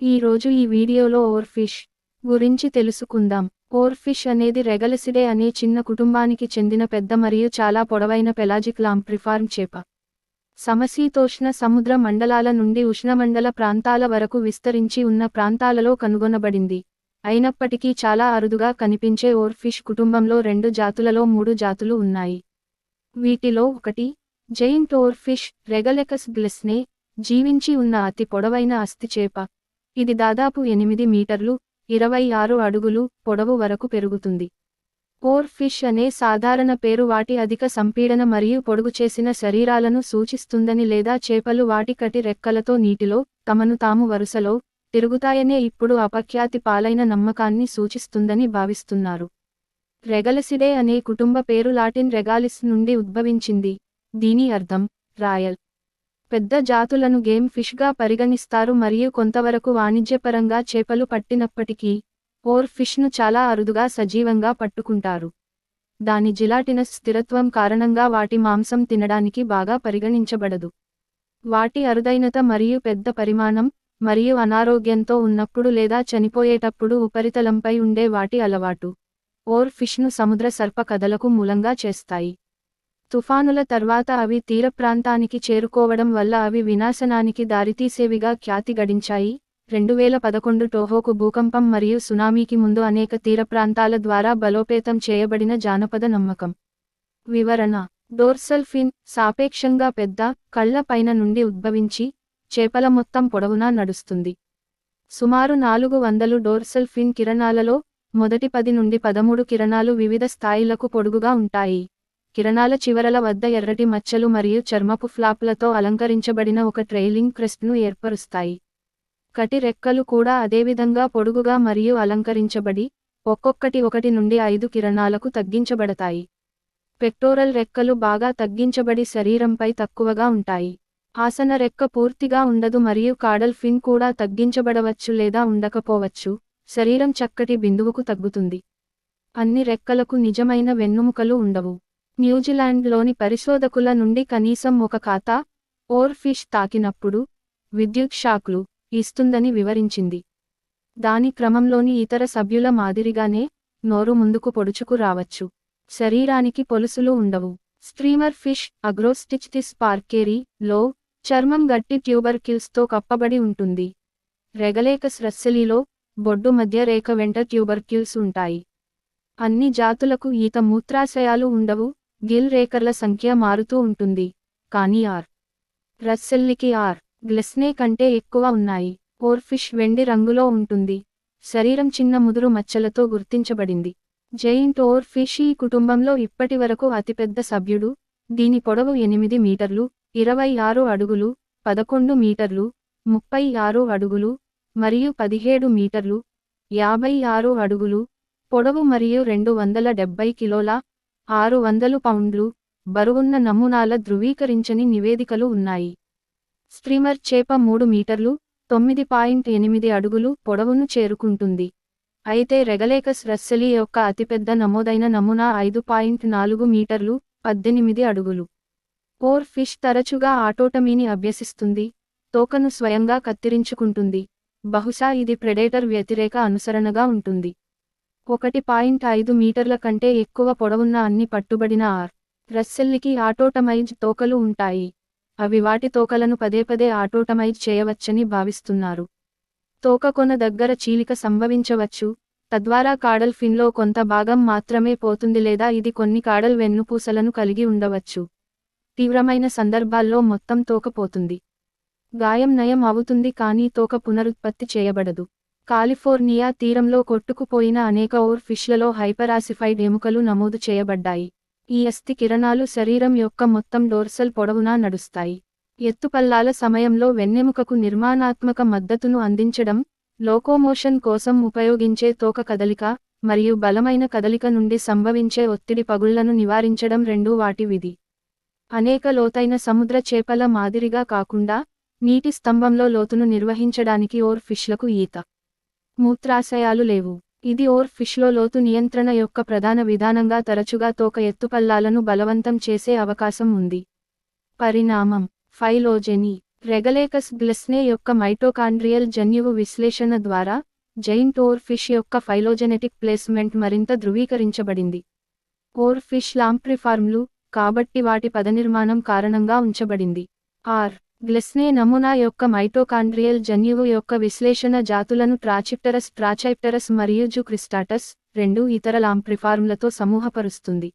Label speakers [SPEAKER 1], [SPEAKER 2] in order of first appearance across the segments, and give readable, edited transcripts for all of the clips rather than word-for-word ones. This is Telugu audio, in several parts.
[SPEAKER 1] ఈ రోజు ఈ వీడియోలో ఓర్ఫిష్ గురించి తెలుసుకుందాం. ఓర్ఫిష్ అనేది రెగలిసిడే అనే చిన్న కుటుంబానికి చెందిన పెద్ద మరియు చాలా పొడవైన పెలాజిక్ లాంప్రిఫార్మ్ చేప. సమశీతోష్ణ సముద్ర మండలాల నుండి ఉష్ణమండల ప్రాంతాల వరకు విస్తరించి ఉన్న ప్రాంతాలలో కనుగొనబడింది. అయినప్పటికీ చాలా అరుదుగా కనిపించే ఓర్ఫిష్ కుటుంబంలో 2 జాతులలో 3 జాతులు ఉన్నాయి. వీటిలో ఒకటి జైంట్ ఓర్ఫిష్ రెగలెకస్ గ్లెస్నే జీవించి ఉన్న అతి పొడవైన అస్థి చేప. ఇది దాదాపు 8 మీటర్లు 26 అడుగులు పొడవు వరకు పెరుగుతుంది. ఓర్ఫిష్ అనే సాధారణ పేరు వాటి అధిక సంపీడన మరియు పొడుగు చేసిన శరీరాలను సూచిస్తుందని లేదా చేపలు వాటి కటి రెక్కలతో నీటిలో తమను తాము వరుసలో తిరుగుతాయనే ఇప్పుడు అపఖ్యాతి పాలైన నమ్మకాన్ని సూచిస్తుందని భావిస్తున్నారు. రెగలిసిడే అనే కుటుంబ పేరు లాటిన్ రెగాలిస్ నుండి ఉద్భవించింది. దీని అర్థం రాయల్. పెద్ద జాతులను గేమ్ ఫిష్గా పరిగణిస్తారు మరియు కొంతవరకు వాణిజ్యపరంగా చేపలు పట్టినప్పటికీ ఓర్ ఫిష్ను చాలా అరుదుగా సజీవంగా పట్టుకుంటారు. దాని జిలాటినస్ స్థిరత్వం కారణంగా వాటి మాంసం తినడానికి బాగా పరిగణించబడదు. వాటి అరుదైనత మరియు పెద్ద పరిమాణం మరియు అనారోగ్యంతో ఉన్నప్పుడు లేదా చనిపోయేటప్పుడు ఉపరితలంపై ఉండే వాటి అలవాటు ఓర్ ఫిష్ను సముద్ర సర్ప కథలకు మూలంగా చేస్తాయి. తుఫానుల తర్వాత అవి తీర ప్రాంతానికి చేరుకోవడం వల్ల అవి వినాశనానికి దారితీసేవిగా ఖ్యాతి గడించాయి. 2011 టోహోకు భూకంపం మరియు సునామీకి ముందు అనేక తీర ప్రాంతాల ద్వారా బలోపేతం చేయబడిన జానపద నమ్మకం. వివరణ: డోర్సల్ ఫిన్ సాపేక్షంగా పెద్ద కళ్ల పైన నుండి ఉద్భవించి చేపల మొత్తం పొడవునా నడుస్తుంది. సుమారు 400 డోర్సల్ ఫిన్ కిరణాలలో మొదటి 10 నుండి 13 కిరణాలు వివిధ స్థాయిలకు పొడుగుగా ఉంటాయి. కిరణాల చివరల వద్ద ఎర్రటి మచ్చలు మరియు చర్మపు ఫ్లాప్లతో అలంకరించబడిన ఒక ట్రైలింగ్ క్రెస్ట్ను ఏర్పరుస్తాయి. కటి రెక్కలు కూడా అదేవిధంగా పొడుగుగా మరియు అలంకరించబడి ఒక్కొక్కటి 1 నుండి 5 కిరణాలకు తగ్గించబడతాయి. పెక్టోరల్ రెక్కలు బాగా తగ్గించబడి శరీరంపై తక్కువగా ఉంటాయి. ఆసన రెక్క పూర్తిగా ఉండదు మరియు కాడల్ ఫిన్ కూడా తగ్గించబడవచ్చు లేదా ఉండకపోవచ్చు. శరీరం చక్కటి బిందువుకు తగ్గుతుంది. అన్ని రెక్కలకు నిజమైన వెన్నుముకలు ఉండవు. న్యూజిలాండ్లోని పరిశోధకుల నుండి కనీసం ఒక ఖాతా ఓర్ ఫిష్ తాకినప్పుడు విద్యుత్ షాక్లు ఇస్తుందని వివరించింది. దాని క్రమంలోని ఇతర సభ్యుల మాదిరిగానే నోరు ముందుకు పొడుచుకు రావచ్చు. శరీరానికి పొలుసులు ఉండవు. స్ట్రీమర్ ఫిష్ అగ్రోస్టిచ్టిస్ పార్కేరీ లో చర్మం గట్టి ట్యూబర్కిల్స్తో కప్పబడి ఉంటుంది. రెగలేకస్ రస్సెలీలో బొడ్డు మధ్య రేఖ వెంట ట్యూబర్కిల్స్ ఉంటాయి. అన్ని జాతులకు ఈత మూత్రాశయాలు ఉండవు. గిల్ రేకర్ల సంఖ్య మారుతూ ఉంటుంది, కానీ రస్సెల్లికి గ్లెస్నే కంటే ఎక్కువ ఉన్నాయి. ఓర్ఫిష్ వెండి రంగులో ఉంటుంది. శరీరం చిన్న ముదురు మచ్చలతో గుర్తించబడింది. జైంట్ ఓర్ ఫిష్ ఈ కుటుంబంలో ఇప్పటివరకు అతిపెద్ద సభ్యుడు. దీని పొడవు 8 మీటర్లు 26 అడుగులు 11 మీటర్లు 36 అడుగులు మరియు 17 మీటర్లు 56 అడుగులు పొడవు మరియు 270 కిలోల 600 పౌండ్లు బరువున్న నమూనాల ధృవీకరించని నివేదికలు ఉన్నాయి. స్ట్రీమర్ చేప 3 మీటర్లు 9.8 అడుగులు పొడవును చేరుకుంటుంది. అయితే రెగలేకస్ రస్సెలీ యొక్క అతిపెద్ద నమోదైన నమూనా 5.4 మీటర్లు 18 అడుగులు. ఓర్ ఫిష్ తరచుగా ఆటోటమీని అభ్యసిస్తుంది. తోకను స్వయంగా కత్తిరించుకుంటుంది. బహుశా ఇది ప్రెడేటర్ వ్యతిరేక అనుసరణగా ఉంటుంది. 1.5 మీటర్ల కంటే ఎక్కువ పొడవున్న అన్ని పట్టుబడిన రస్సెల్లికి ఆటోటమైజ్ తోకలు ఉంటాయి. అవి వాటి తోకలను పదే ఆటోటమైజ్ చేయవచ్చని భావిస్తున్నారు. తోక కొన దగ్గర చీలిక సంభవించవచ్చు, తద్వారా కాడల్ ఫిన్లో కొంత భాగం మాత్రమే పోతుంది లేదా ఇది కొన్ని కాడల్ వెన్నుపూసలను కలిగి ఉండవచ్చు. తీవ్రమైన సందర్భాల్లో మొత్తం తోక పోతుంది. గాయం నయం అవుతుంది కానీ తోక పునరుత్పత్తి చేయబడదు. కాలిఫోర్నియా తీరంలో కొట్టుకుపోయిన అనేక ఓర్ ఫిష్లలో హైపరాసిఫైడ్ ఎముకలు నమోదు చేయబడ్డాయి. ఈ అస్థి కిరణాలు శరీరం యొక్క మొత్తం డోర్సల్ పొడవునా నడుస్తాయి. ఎత్తుపల్లాల సమయంలో వెన్నెముకకు నిర్మాణాత్మక మద్దతును అందించడం, లోకోమోషన్ కోసం ఉపయోగించే తోక కదలిక మరియు బలమైన కదలిక నుండి సంభవించే ఒత్తిడి పగుళ్లను నివారించడం రెండూ వాటి విధి. అనేక లోతైన సముద్ర చేపల మాదిరిగా కాకుండా నీటి స్తంభంలో లోతును నిర్వహించడానికి ఓర్ ఫిష్లకు ఈత మూత్రాశయాలు లేవు. ఇది ఓర్ ఫిష్లో లోతు నియంత్రణ యొక్క ప్రధాన విధానంగా తరచుగా తోక ఎత్తుపల్లాలను బలవంతం చేసే అవకాశం ఉంది. పరిణామం: ఫైలోజెనీ రెగలేకస్ గ్లెస్నే యొక్క మైటోకాండ్రియల్ జన్యువు విశ్లేషణ ద్వారా జైంట్ ఓర్ ఫిష్ యొక్క ఫైలోజెనెటిక్ ప్లేస్మెంట్ మరింత ధృవీకరించబడింది. ఓర్ ఫిష్ లాంప్రిఫార్మ్లు కాబట్టి వాటి పదనిర్మాణం కారణంగా ఉంచబడింది. ఆర్. గ్లెస్నే నమూనా యొక్క మైటోకాండ్రియల్ జన్యువు యొక్క విశ్లేషణ జాతులను ట్రాచైప్టెరస్ మరియు జుక్రిస్టాటస్, రెండు ఇతర లాంప్రిఫార్మ్లతో సమూహపరుస్తుంది.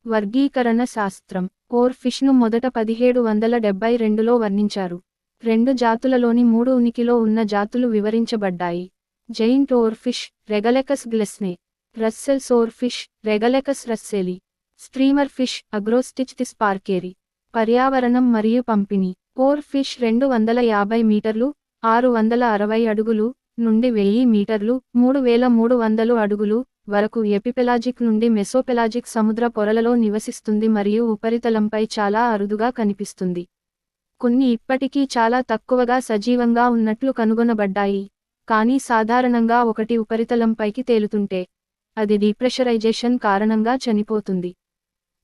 [SPEAKER 1] వర్గీకరణ శాస్త్రం. ఓర్ ఫిష్ను మొదట 1772లో వర్ణించారు. రెండు జాతులలోని 3 ఉనికిలో ఉన్న జాతులు వివరించబడ్డాయి. Giant oar fish, Regalecus glesne. Russell's oar fish, Regalecus russelii. Streamer fish, Agrostichthys parkeri. పర్యావరణం మరియు పంపిణీ. ఓర్ ఫిష్ 250 మీటర్లు, 660 అడుగులు నుండి 1000 మీటర్లు, 3300 అడుగులు వరకు ఎపిపెలాజిక్ నుండి మెసోపెలాజిక్ సముద్ర పొరలలో నివసిస్తుంది మరియు ఉపరితలంపై చాలా అరుదుగా కనిపిస్తుంది. కొన్ని ఇప్పటికీ చాలా తక్కువగా సజీవంగా ఉన్నట్లు కనుగొనబడ్డాయి, కానీ సాధారణంగా ఒకటి ఉపరితలంపైకి తేలుతుంటే అది డీప్రెషరైజేషన్ కారణంగా చనిపోతుంది.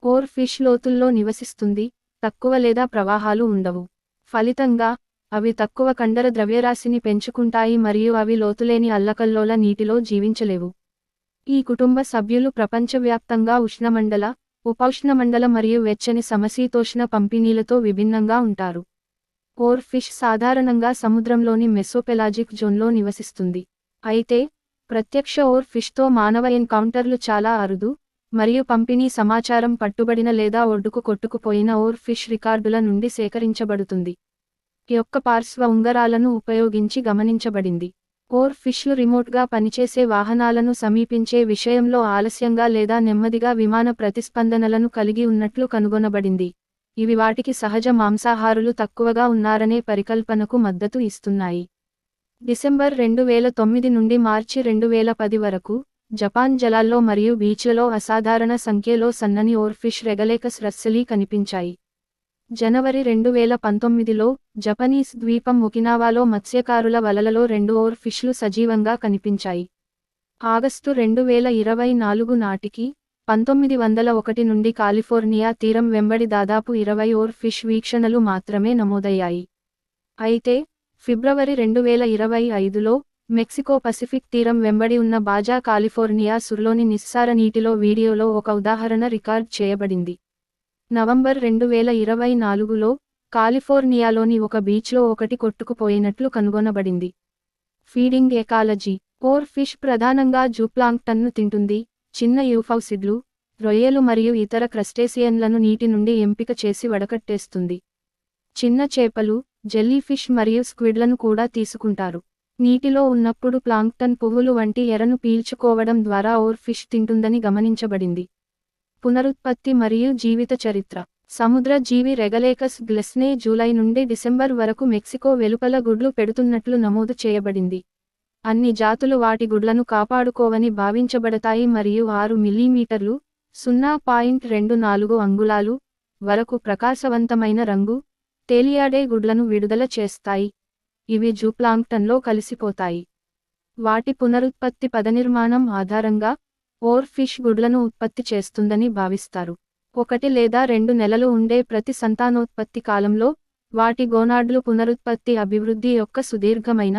[SPEAKER 1] ఓర్ ఫిష్ లోతుల్లో నివసిస్తుంది, తక్కువ లేదా ప్రవాహాలు ఉండవు. ఫలితంగా అవి తక్కువ కండర ద్రవ్యరాశిని పెంచుకుంటాయి మరియు అవి లోతులేని అల్లకల్లోల నీటిలో జీవించలేవు. ఈ కుటుంబ సభ్యులు ప్రపంచవ్యాప్తంగా ఉష్ణమండల, ఉపౌష్ణమండల మరియు వెచ్చని సమశీతోష్ణ పంపిణీలతో విభిన్నంగా ఉంటారు. ఓర్ ఫిష్ సాధారణంగా సముద్రంలోని మెసోపెలాజిక్ జోన్లో నివసిస్తుంది. అయితే ప్రత్యక్ష ఓర్ ఫిష్తో మానవ ఎన్కౌంటర్లు చాలా అరుదు, మరియు పంపిణీ సమాచారం పట్టుబడిన లేదా ఒడ్డుకు కొట్టుకుపోయిన ఓర్ ఫిష్ రికార్డుల నుండి సేకరించబడుతుంది. యొక్క పార్శ్వ ఉంగరాలను ఉపయోగించి గమనించబడింది. ఓర్ ఫిష్లు రిమోట్గా పనిచేసే వాహనాలను సమీపించే విషయంలో ఆలస్యంగా లేదా నెమ్మదిగా విమాన ప్రతిస్పందనలను కలిగి ఉన్నట్లు కనుగొనబడింది. ఇవి వాటికి సహజ మాంసాహారులు తక్కువగా ఉన్నారనే పరికల్పనకు మద్దతు ఇస్తున్నాయి. డిసెంబర్ 2009 నుండి మార్చి 2010 వరకు జపాన్ జలాల్లో మరియు బీచ్లలో అసాధారణ సంఖ్యలో సన్నని ఓర్ ఫిష్ రెగలేకస్ రస్సెలి కనిపించాయి. జనవరి 2019లో జపనీస్ ద్వీపం ఒకినావాలో మత్స్యకారుల వలలలో 2 ఓర్ ఫిష్లు సజీవంగా కనిపించాయి. ఆగస్టు 2024 నాటికి 1901 నుండి కాలిఫోర్నియా తీరం వెంబడి దాదాపు 20 ఓర్ ఫిష్ వీక్షణలు మాత్రమే నమోదయ్యాయి. అయితే ఫిబ్రవరి 2025లో మెక్సికో పసిఫిక్ తీరం వెంబడి ఉన్న బాజా కాలిఫోర్నియా సుర్లోని నిస్సార నీటిలో వీడియోలో ఒక ఉదాహరణ రికార్డ్ చేయబడింది. నవంబర్ 2024లో కాలిఫోర్నియాలోని ఒక బీచ్లో ఒకటి కొట్టుకుపోయినట్లు కనుగొనబడింది. Feeding ecology. ఓర్ ఫిష్ ప్రధానంగా జూప్లాంక్టన్ను తింటుంది, చిన్న యూఫౌసిడ్లు, రొయ్యలు మరియు ఇతర క్రస్టేసియన్లను నీటి నుండి ఎంపిక చేసి వడకట్టేస్తుంది. చిన్న చేపలు, జెల్లీఫిష్ మరియు స్క్విడ్లను కూడా తీసుకుంటారు. నీటిలో ఉన్నప్పుడు ప్లాంక్టన్ పువ్వులు వంటి ఎరను పీల్చుకోవడం ద్వారా ఓర్ ఫిష్ తింటుందని గమనించబడింది. పునరుత్పత్తి మరియు జీవిత చరిత్ర. సముద్ర జీవి రెగలేకస్ గ్లెస్నే జూలై నుండి డిసెంబర్ వరకు మెక్సికో వెలుపల గుడ్లు పెడుతున్నట్లు నమోదు చేయబడింది. అన్ని జాతులు వాటి గుడ్లను కాపాడుకోవని భావించబడతాయి మరియు 6 మిల్లీమీటర్లు (0.24 అంగుళాలు) వరకు ప్రకాశవంతమైన రంగు, తేలియాడే గుడ్లను విడుదల చేస్తాయి. ఇవి జూప్లాంక్టన్లో కలిసిపోతాయి. వాటి పునరుత్పత్తి పదనిర్మాణం ఆధారంగా ఓర్ ఫిష్ గుడ్లను ఉత్పత్తి చేస్తుందని భావిస్తారు. 1 లేదా 2 నెలలు ఉండే ప్రతి సంతానోత్పత్తి కాలంలో వాటి గోనాడ్లు పునరుత్పత్తి అభివృద్ధి యొక్క సుదీర్ఘమైన,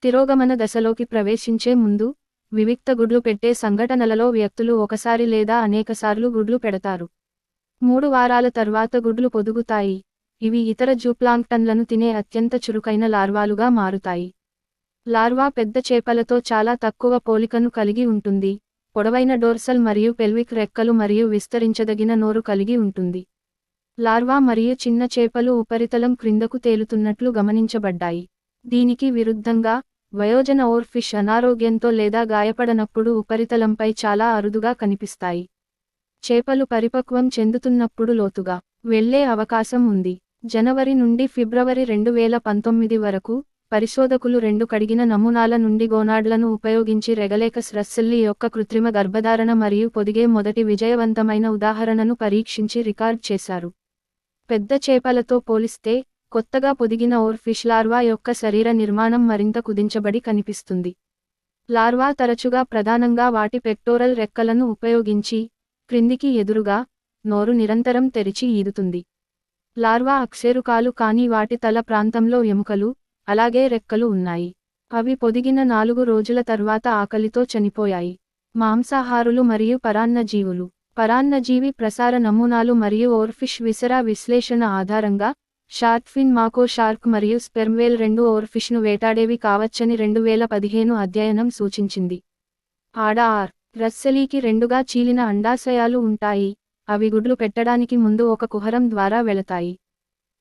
[SPEAKER 1] తిరోగమన దశలోకి ప్రవేశించే ముందు వివిక్త గుడ్లు పెట్టే సంఘటనలలో వ్యక్తులు ఒకసారి లేదా అనేకసార్లు గుడ్లు పెడతారు. 3 వారాల తర్వాత గుడ్లు పొదుగుతాయి. ఇవి ఇతర జూప్లాంక్టన్లను తినే అత్యంత చురుకైన లార్వాలుగా మారుతాయి. లార్వా పెద్ద చేపలతో చాలా తక్కువ పోలికను కలిగి ఉంటుంది, పొడవైన డోర్సల్ మరియు పెల్విక్ రెక్కలు మరియు విస్తరించదగిన నోరు కలిగి ఉంటుంది. లార్వా మరియు చిన్న చేపలు ఉపరితలం క్రిందకు తేలుతున్నట్లు గమనించబడ్డాయి. దీనికి విరుద్ధంగా, వయోజన ఓర్ ఫిష్ అనారోగ్యంతో లేదా గాయపడనప్పుడు ఉపరితలంపై చాలా అరుదుగా కనిపిస్తాయి. చేపలు పరిపక్వం చెందుతున్నప్పుడు లోతుగా వెళ్లే అవకాశం ఉంది. జనవరి నుండి ఫిబ్రవరి 2019 వరకు పరిశోధకులు 2 కడిగిన నమూనాల నుండి గోనాడ్లను ఉపయోగించి రెగలేకస్ రస్సెల్లి యొక్క కృత్రిమ గర్భధారణ మరియు పొదిగే మొదటి విజయవంతమైన ఉదాహరణను పరీక్షించి రికార్డ్ చేశారు. పెద్ద చేపలతో పోలిస్తే కొత్తగా పొదిగిన ఓర్ ఫిష్ లార్వా యొక్క శరీర నిర్మాణం మరింత కుదించబడి కనిపిస్తుంది. లార్వా తరచుగా ప్రధానంగా వాటి పెక్టోరల్ రెక్కలను ఉపయోగించి క్రిందికి ఎదురుగా నోరు నిరంతరం తెరిచి ఈదుతుంది. లార్వా అక్సేరుకాలు కానీ వాటి తల ప్రాంతంలో ఎముకలు, అలాగే రెక్కలు ఉన్నాయి. అవి పొదిగిన 4 రోజుల తర్వాత ఆకలితో చనిపోయాయి. మాంసాహారులు మరియు పరాన్నజీవులు. పరాన్నజీవి ప్రసార నమూనాలు మరియు ఓర్ఫిష్ విసరా విశ్లేషణ ఆధారంగా, షార్క్ఫిన్ మాకో షార్క్ మరియు స్పెర్మ్వేల్ రెండు ఓర్ఫిష్ను వేటాడేవి కావచ్చని 2015 అధ్యయనం సూచించింది. ఆడ ఆర్. రస్సెలీకి రెండుగా చీలిన అండాశయాలు ఉంటాయి, అవి గుడ్లు పెట్టడానికి ముందు ఒక కుహరం ద్వారా వెళతాయి.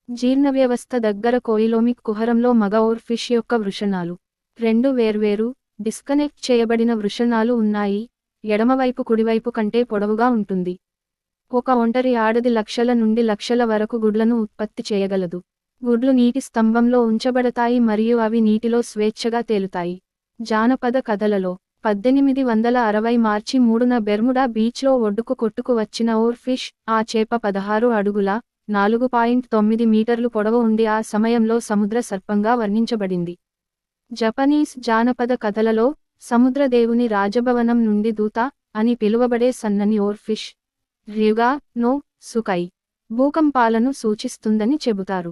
[SPEAKER 1] జీర్ణవ్యవస్థ దగ్గర కోయిలోమిక్ కుహరంలో మగ ఓర్ఫిష్ యొక్క వృషణాలు. 2 వేర్వేరు, డిస్కనెక్ట్ చేయబడిన వృషణాలు ఉన్నాయి, ఎడమవైపు కుడివైపు కంటే పొడవుగా ఉంటుంది. ఒక ఒంటరి ఆడది లక్షల నుండి లక్షల వరకు గుడ్లను ఉత్పత్తి చేయగలదు. గుడ్లు నీటి స్తంభంలో ఉంచబడతాయి మరియు అవి నీటిలో స్వేచ్ఛగా తేలుతాయి. జానపద కథలలో 1860 మార్చి 3న బెర్ముడా బీచ్లో ఒడ్డుకు కొట్టుకు వచ్చిన ఓర్ఫిష్, ఆ చేప 16 అడుగుల, 4.9 మీటర్లు పొడవు ఉండి ఆ సమయంలో సముద్ర సర్పంగా వర్ణించబడింది. జపనీస్ జానపద కథలలో, సముద్రదేవుని రాజభవనం నుండి దూత అని పిలువబడే సన్నని ఓర్ఫిష్, ర్యుగా నో సుకై, భూకంపాలను సూచిస్తుందని చెబుతారు.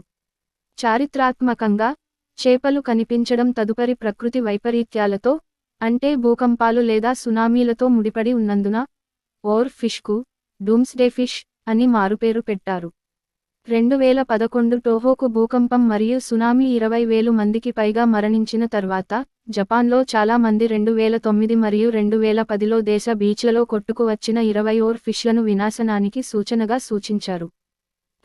[SPEAKER 1] చారిత్రాత్మకంగా, చేపలు కనిపించడం తదుపరి ప్రకృతి వైపరీత్యాలతో, అంటే భూకంపాలు లేదా సునామీలతో ముడిపడి ఉన్నందున, ఓర్ ఫిష్కు డూమ్స్డే ఫిష్ అని మారుపేరు పెట్టారు. 2011 టోహోకు భూకంపం మరియు సునామీ 20,000 మందికి పైగా మరణించిన తర్వాత, జపాన్లో చాలా మంది 2009 మరియు 2010లో దేశ బీచ్లలో కొట్టుకు వచ్చిన 20 ఓర్ ఫిష్లను వినాశనానికి సూచనగా సూచించారు.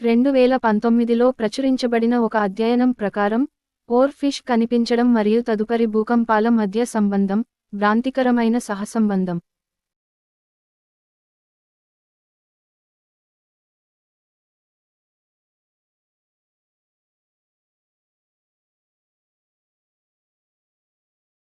[SPEAKER 1] 2019లో ప్రచురించబడిన ఒక అధ్యయనం ప్రకారం, ఓర్ ఫిష్ కనిపించడం మరియు తదుపరి భూకంపాల మధ్య సంబంధం, భ్రాంతికరమైన సహసంబంధం.